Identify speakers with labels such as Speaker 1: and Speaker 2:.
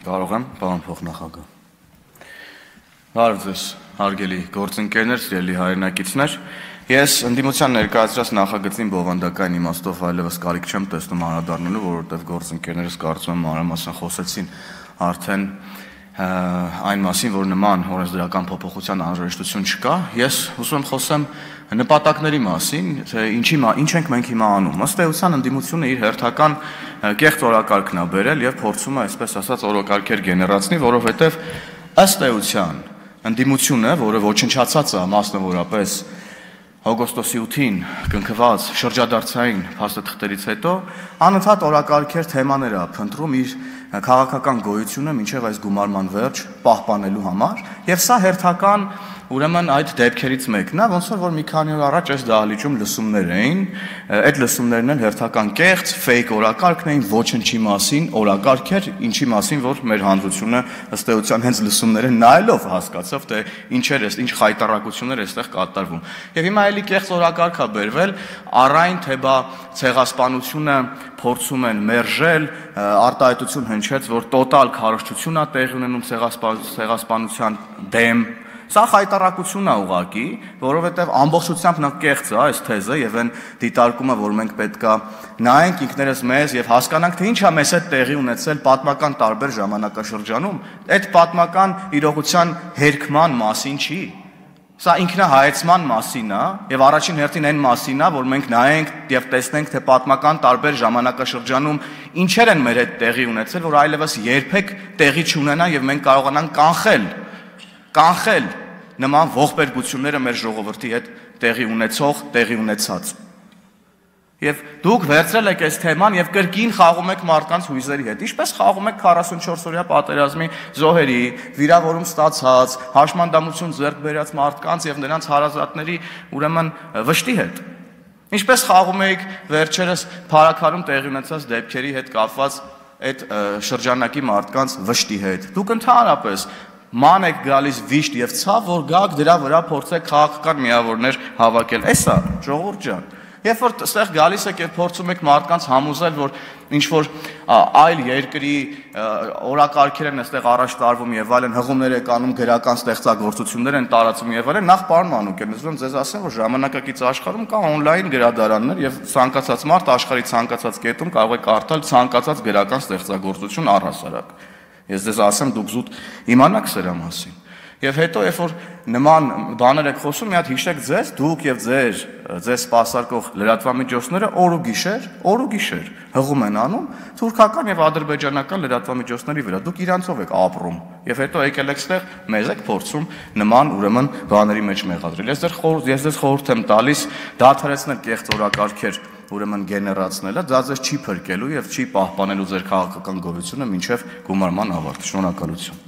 Speaker 1: Կարող եմ, պարոն փոխնախագահ։ Բարև ձեզ, հարգելի գործընկերներ, սիրելի հայրենակիցներ։ Ես ընդդիմության ներկայացրած նախագծին բովանդակային իմաստով այլևս կարիք չեմ տեսնում անդրադառնալու, որովհետև գործընկերներս կարծում եմ մանրամասն խոսեցին արդեն այն մասին, որ նման օրենսդրական փոփոխության անհրաժեշտություն չկա։ Ես ուզում եմ խոսեմ նպատակների մասին, թե ինչ ենք մենք հիմա անում։ Ըստ էության ընդդիմությունը իր հերթական կեղծ օրակարգն է բերել եւ փորձում է, այսպես ասած, օրակարգեր գեներացնի, որովհետեւ ըստ էության ընդդիմությունը, որը ոչնչացած է մասնավորապես օգոստոսի 8-ին կնքված շրջադարձային փաստաթղթերից հետո անընդհատ օրակարգեր թեմաներ է փնտրում իր քաղաքական գոյությունը մինչև այս գումարման վերջ պահպանելու համար, եւ սա հերթական ուրեմն այդ դեպքերից մեկն է, ոնց որ մի քանի օր առաջ այս դահլիճում լսումներ էին, այդ լսումներն էլ հերթական կեղծ, fake օրակարգն էին, ոչնչի մասին օրակարգեր, ինչի մասին որ մեր հանրությունը ըստ էության հենց լսումները նայելով հասկացավ, թե ինչ խայտառակություններ այստեղ կատարվում։ Եվ հիմա էլի կեղծ օրակարգ է բերվել, առայն թե բա ցեղասպանությունը փորձում են մերժել, արտահայտություն հնչեց, որ տոտալ քարոզչություն է տեղի ունենում ցեղասպանության դեմ։ Սա խայտառակություն է ուղղակի, որովհետև ամբողջությամբ նա կեղծ է այս թեզը եւ այն դիտարկումը, որ մենք պետքա նայենք ինքներս մեզ եւ հասկանանք, թե ինչ է մեզ հետ տեղի ունեցել պատմական տարբեր ժամանակաշրջանում, այդ պատմական իրողության հերքման մասին չի։ Սա ինքնահայեցման մասին է եւ առաջին հերթին այն մասին է, որ մենք նայենք եւ տեսնենք, թե պատմական տարբեր ժամանակաշրջանում ինչեր են մեր հետ տեղի ունեցել, որ այլևս երբեք տեղի չունենան եւ մենք կարողանանք կանխել նման ողբերգությունները մեր ժողովրդի հետ տեղի ունեցած։ Եվ դուք վերցրել եք այս թեման եւ կրկին խաղում եք մարդկանց հույզերի հետ։ Ինչպես խաղում եք 44-օրյա պատերազմի զոհերի, վիրավորում ստացած, հաշմանդամություն ձեռք բերած մարդկանց եւ նրանց հարազատների ուրեմն վշտի հետ։ Ինչպես խաղում եք վերջերս Փարաքարում տեղի ունեցած դեպքերի հետ կապված այդ շրջանակի մարդկանց վշտի հետ։ Դուք ընդհանրապես ման եք գալիս վիշտ եւ ցավ, որ գաք դրա վրա փորձեք քաղաքական միավորներ հավաքել։ Էսա, ժողովուրդ ջան։ Երբ որ այստեղ գալիս եք եւ փորձում եք մարդկանց համոզել, որ ինչ որ այլ երկրի օրակարգեր են այստեղ առաջ տարվում եւ այլն, հղումներ եք անում, գրական ստեղծագործություններ են տարածում եւ այլն, նախ պարոն Մանուկյան, ուզում եմ ձեզ ասեմ, որ ժամանակակից աշխարհում կա on-line գրադարաններ եւ ցանկացած մարդ աշխարհի ցանկացած կետում կարող է կարդալ ցանկացած գրական ստեղծագործություն առհասարակ։ Ես ձեզ ասեմ, դուք զուտ իմանաք սրա մասին։ Եվ հետո, երբ որ նման բաներ եք խոսում, մի հատ հիշեք ձեզ, դուք եւ ձեզ սպասարկող լրատվամիջոցները օր ու գիշեր հղում են անում թուրքական եւ ադրբեջանական լրատվամիջոցների վրա։ Դուք իրանցով եք ապրում։ Եվ հետո եկել եք ստեղ, մեզ եք փորձում նման ուրեմն բաների մեջ մեղադրել։ Ես ձեզ խորհուրդ եմ տալիս դադարեցնել կեղծ օրակարգեր ուրեմն գեներացնելը, դա ձեզ չի փրկելու եւ չի պահպանելու ձեր քաղաքական գոյությունը մինչեւ գումարման ավարտը։ Շնորհակալություն։